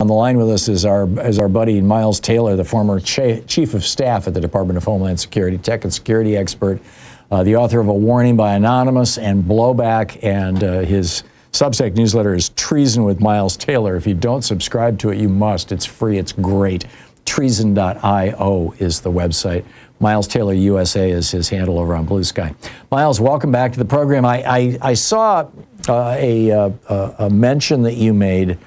On the line with us is our buddy Miles Taylor, the former chief of staff at the Department of Homeland Security, tech and security expert, the author of A Warning by Anonymous and Blowback, and his Substack newsletter is Treason with Miles Taylor. If you don't subscribe to it, you must. It's free. It's great. Treason.io is the website. Miles Taylor USA is his handle over on Blue Sky. Miles, welcome back to the program. I saw a mention that you made.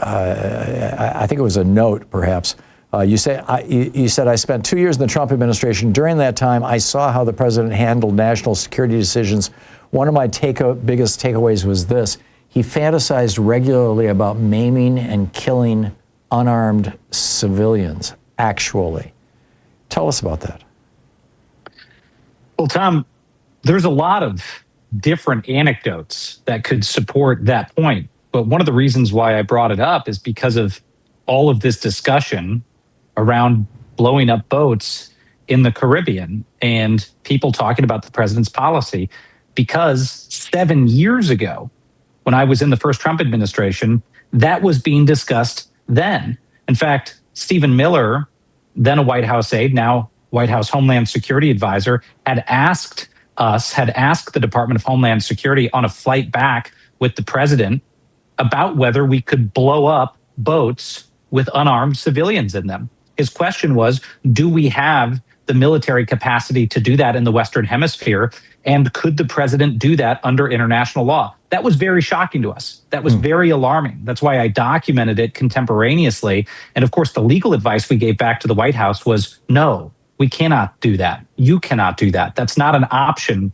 I think it was a note, perhaps. You said, I spent 2 years in the Trump administration. During that time, I saw how the president handled national security decisions. One of my biggest takeaways was this. He fantasized regularly about maiming and killing unarmed civilians, actually. Tell us about that. Well, Tom, there's a lot of different anecdotes that could support that point. But one of the reasons why I brought it up is because of all of this discussion around blowing up boats in the Caribbean and people talking about the president's policy. Because 7 years ago, when I was in the first Trump administration, that was being discussed then. In fact, Stephen Miller, then a White House aide, now White House Homeland Security advisor, had asked the Department of Homeland Security on a flight back with the president about whether we could blow up boats with unarmed civilians in them. His question was, do we have the military capacity to do that in the Western Hemisphere? And could the president do that under international law? That was very shocking to us. That was very alarming. That's why I documented it contemporaneously. And of course, the legal advice we gave back to the White House was, no, we cannot do that. You cannot do that. That's not an option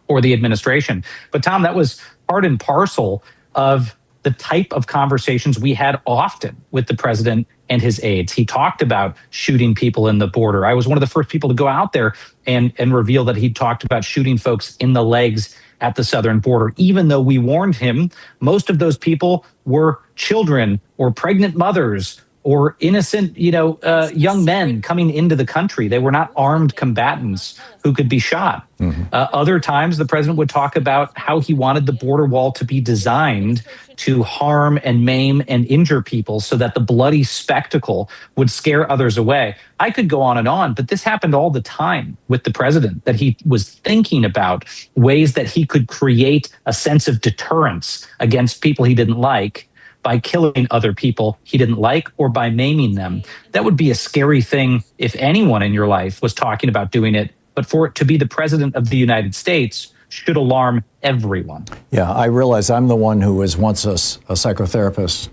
for the administration. But Tom, that was part and parcel of the type of conversations we had often with the president and his aides. He talked about shooting people in the border. I was one of the first people to go out there and reveal that he talked about shooting folks in the legs at the southern border, even though we warned him most of those people were children or pregnant mothers or innocent, young men coming into the country. They were not armed combatants who could be shot. Other times, the president would talk about how he wanted the border wall to be designed to harm and maim and injure people so that the bloody spectacle would scare others away. I could go on, but this happened all the time with the president, that he was thinking about ways that he could create a sense of deterrence against people he didn't like by killing other people he didn't like or by maiming them. That would be a scary thing if anyone in your life was talking about doing it. But for it to be the president of the United States should alarm everyone. Yeah, I realize I'm the one who was once a psychotherapist,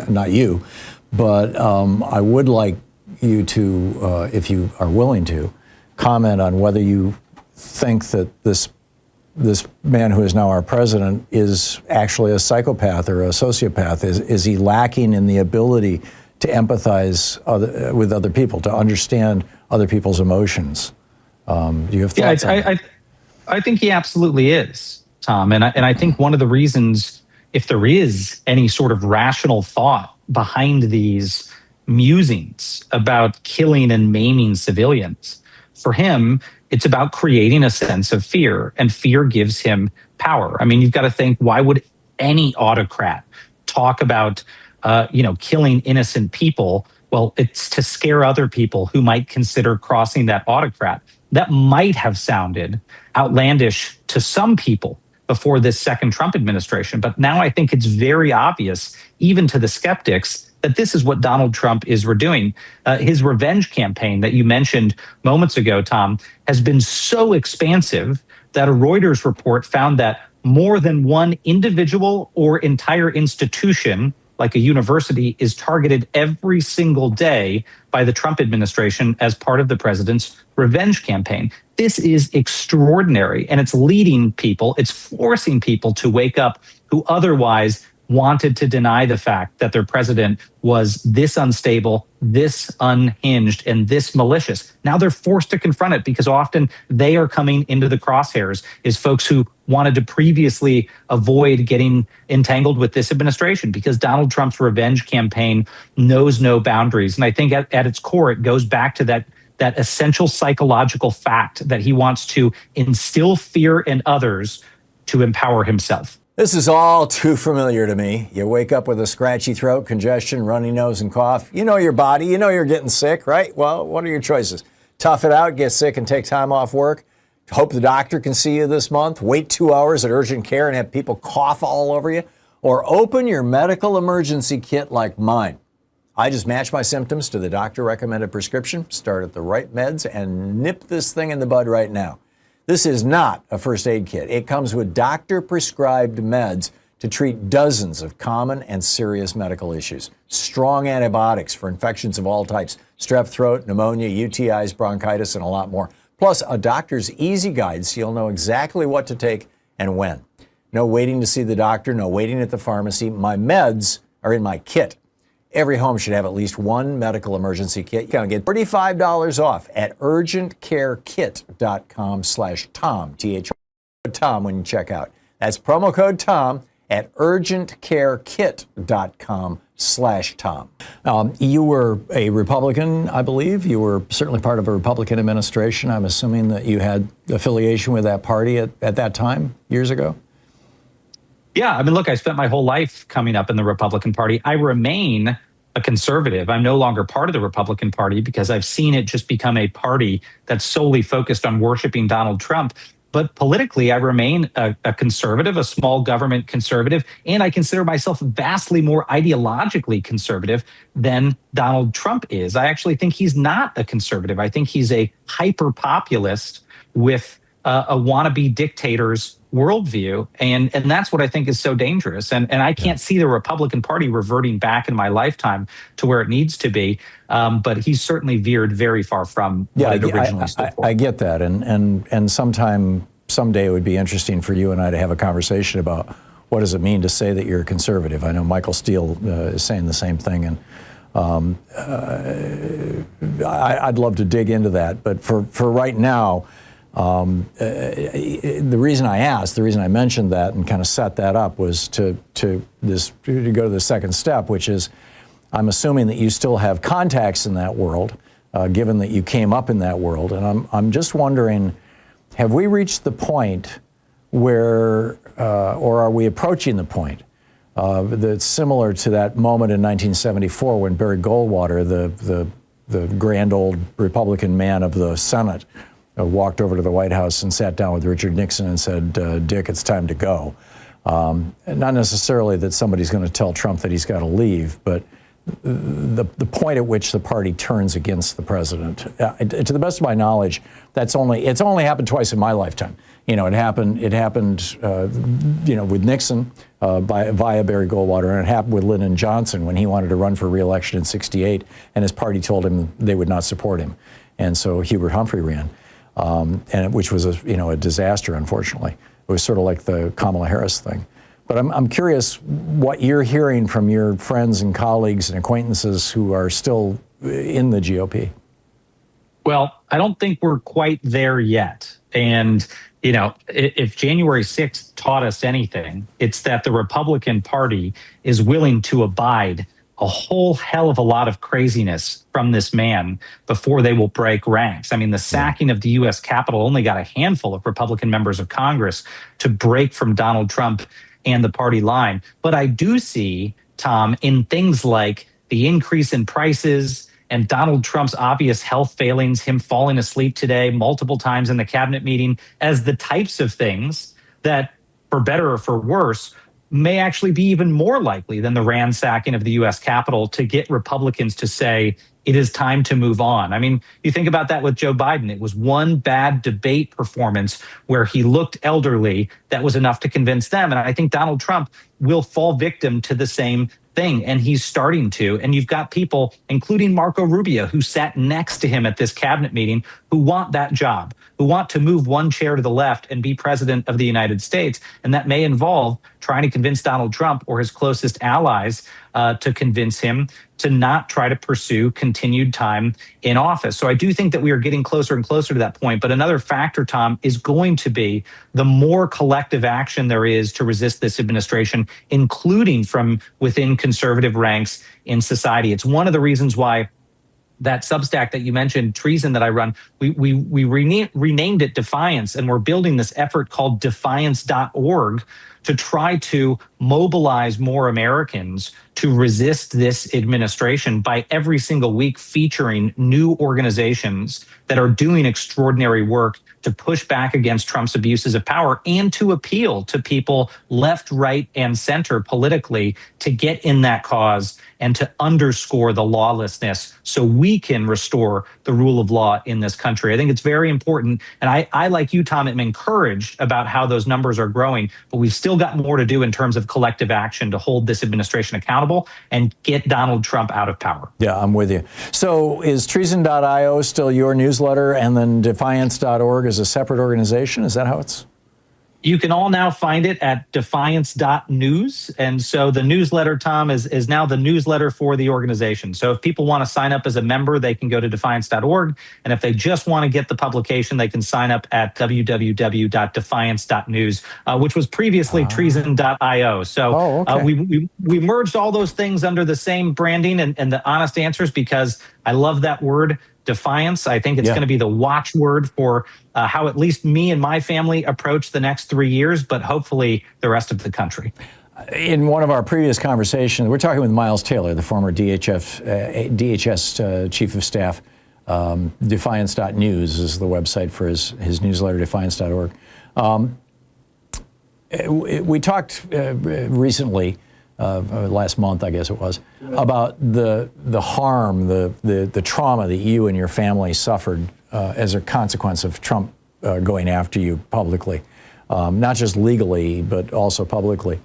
not you, but I would like you to, if you are willing to, comment on whether you think that this man who is now our president is actually a psychopath or a sociopath. Is he lacking in the ability to empathize with other people, to understand other people's emotions? Do you have thoughts on that? I think he absolutely is, Tom. And I think one of the reasons, if there is any sort of rational thought behind these musings about killing and maiming civilians, for him, it's about creating a sense of fear, and fear gives him power. I mean, you've got to think, why would any autocrat talk about, killing innocent people? Well, it's to scare other people who might consider crossing that autocrat. That might have sounded outlandish to some people before this second Trump administration, but now I think it's very obvious, even to the skeptics, that this is what Donald Trump is doing. His revenge campaign that you mentioned moments ago, Tom, has been so expansive that a Reuters report found that more than one individual or entire institution, like a university, is targeted every single day by the Trump administration as part of the president's revenge campaign. This is extraordinary, and it's leading people, it's forcing people to wake up who otherwise wanted to deny the fact that their president was this unstable, this unhinged, and this malicious. Now they're forced to confront it because often they are coming into the crosshairs as folks who wanted to previously avoid getting entangled with this administration, because Donald Trump's revenge campaign knows no boundaries. And I think at its core, it goes back to that essential psychological fact that he wants to instill fear in others to empower himself. This is all too familiar to me. You wake up with a scratchy throat, congestion, runny nose, and cough. You know your body. You know you're getting sick, right? Well, what are your choices? Tough it out, get sick, and take time off work? Hope the doctor can see you this month? Wait 2 hours at urgent care and have people cough all over you? Or open your medical emergency kit like mine. I just match my symptoms to the doctor-recommended prescription, start at the right meds, and nip this thing in the bud right now. This is not a first aid kit. It comes with doctor-prescribed meds to treat dozens of common and serious medical issues. Strong antibiotics for infections of all types, strep throat, pneumonia, UTIs, bronchitis, and a lot more. Plus, a doctor's easy guide so you'll know exactly what to take and when. No waiting to see the doctor, no waiting at the pharmacy. My meds are in my kit. Every home should have at least one medical emergency kit. You can get $35 off at urgentcarekit.com/Tom, Tom, when you check out. That's promo code Tom at urgentcarekit.com/Tom. You were a Republican, I believe. You were certainly part of a Republican administration. I'm assuming that you had affiliation with that party at that time, years ago? Yeah, I mean, look, I spent my whole life coming up in the Republican Party. I remain a conservative. I'm no longer part of the Republican Party because I've seen it just become a party that's solely focused on worshiping Donald Trump. But politically, I remain a conservative, a small government conservative, and I consider myself vastly more ideologically conservative than Donald Trump is. I actually think he's not a conservative. I think he's a hyper-populist with a wannabe dictator's worldview. And that's what I think is so dangerous. And I can't see the Republican Party reverting back in my lifetime to where it needs to be. But he's certainly veered very far from what it originally stood for. I get that. And someday it would be interesting for you and I to have a conversation about what does it mean to say that you're a conservative. I know Michael Steele is saying the same thing. And I'd love to dig into that. But for right now, the reason I mentioned that and kind of set that up was to go to the second step, which is I'm assuming that you still have contacts in that world, given that you came up in that world. And I'm just wondering, have we reached the point where, or are we approaching the point that's similar to that moment in 1974 when Barry Goldwater, the grand old Republican man of the Senate, walked over to the White House and sat down with Richard Nixon and said, Dick, it's time to go. Not necessarily that somebody's going to tell Trump that he's got to leave, but the point at which the party turns against the president. To the best of my knowledge, it's only happened twice in my lifetime. You know, it happened with Nixon via Barry Goldwater, and it happened with Lyndon Johnson when he wanted to run for re-election in '68, and his party told him they would not support him. And so Hubert Humphrey ran. Which was a disaster, unfortunately. It was sort of like the Kamala Harris thing. But I'm curious what you're hearing from your friends and colleagues and acquaintances who are still in the GOP. Well, I don't think we're quite there yet. And, you know, if January 6th taught us anything, it's that the Republican Party is willing to abide a whole hell of a lot of craziness from this man before they will break ranks. I mean, the sacking of the U.S. Capitol only got a handful of Republican members of Congress to break from Donald Trump and the party line. But I do see, Tom, in things like the increase in prices and Donald Trump's obvious health failings, him falling asleep today multiple times in the cabinet meeting, as the types of things that, for better or for worse, may actually be even more likely than the ransacking of the U.S. Capitol to get Republicans to say it is time to move on. I mean, you think about that with Joe Biden. It was one bad debate performance where he looked elderly that was enough to convince them. And I think Donald Trump will fall victim to the same thing, and he's starting to. And you've got people, including Marco Rubio, who sat next to him at this cabinet meeting, who want that job, who want to move one chair to the left and be president of the United States. And that may involve trying to convince Donald Trump or his closest allies to convince him to not try to pursue continued time in office. So I do think that we are getting closer and closer to that point. But another factor, Tom, is going to be the more collective action there is to resist this administration, including from within conservative ranks in society. It's one of the reasons why that Substack that you mentioned, Treason, that I run, we renamed it Defiance, and we're building this effort called defiance.org, to try to mobilize more Americans to resist this administration by every single week featuring new organizations that are doing extraordinary work to push back against Trump's abuses of power and to appeal to people left, right, and center politically to get in that cause and to underscore the lawlessness so we can restore the rule of law in this country. I think it's very important. And I like you, Thom, am encouraged about how those numbers are growing, but we've still got more to do in terms of collective action to hold this administration accountable and get Donald Trump out of power. Yeah, I'm with you. So is treason.io still your newsletter, and then defiance.org is a separate organization? Is that how it's? You can all now find it at defiance.news. And so the newsletter, Thom, is now the newsletter for the organization. So if people want to sign up as a member, they can go to defiance.org. And if they just want to get the publication, they can sign up at www.defiance.news, which was previously treason.io. So we merged all those things under the same branding, and the honest answer is because I love that word, defiance. I think it's going to be the watchword for how at least me and my family approach the next 3 years, but hopefully the rest of the country. In one of our previous conversations, we're talking with Miles Taylor, the former DHS chief of staff. Defiance.news is the website for his newsletter, defiance.org. We talked recently, last month, I guess it was, about the harm, the trauma that you and your family suffered as a consequence of Trump going after you publicly, not just legally, but also publicly.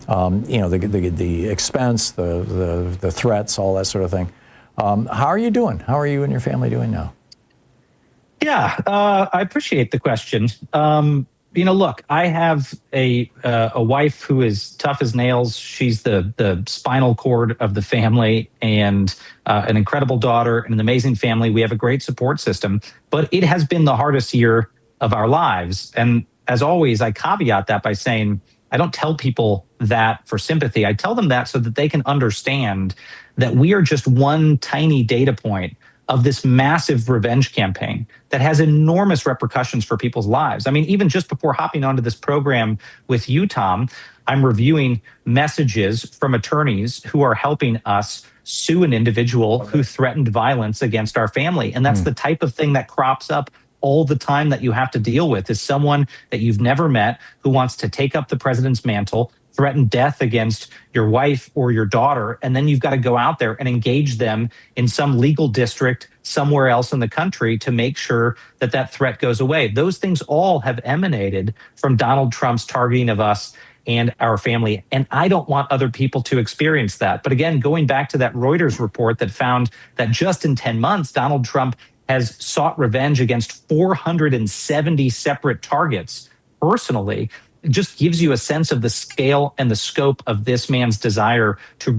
You know, the expense, the threats, all that sort of thing. How are you doing? How are you and your family doing now? Yeah, I appreciate the question. You know, look, I have a wife who is tough as nails. She's the spinal cord of the family, and an incredible daughter and an amazing family. We have a great support system, but it has been the hardest year of our lives. And as always, I caveat that by saying, I don't tell people that for sympathy. I tell them that so that they can understand that we are just one tiny data point of this massive revenge campaign that has enormous repercussions for people's lives. I mean, even just before hopping onto this program with you, Thom, I'm reviewing messages from attorneys who are helping us sue an individual who threatened violence against our family. And that's the type of thing that crops up all the time that you have to deal with, is someone that you've never met who wants to take up the president's mantle, threaten death against your wife or your daughter, and then you've got to go out there and engage them in some legal district somewhere else in the country to make sure that that threat goes away. Those things all have emanated from Donald Trump's targeting of us and our family. And I don't want other people to experience that. But again, going back to that Reuters report that found that just in 10 months, Donald Trump has sought revenge against 470 separate targets personally, it just gives you a sense of the scale and the scope of this man's desire to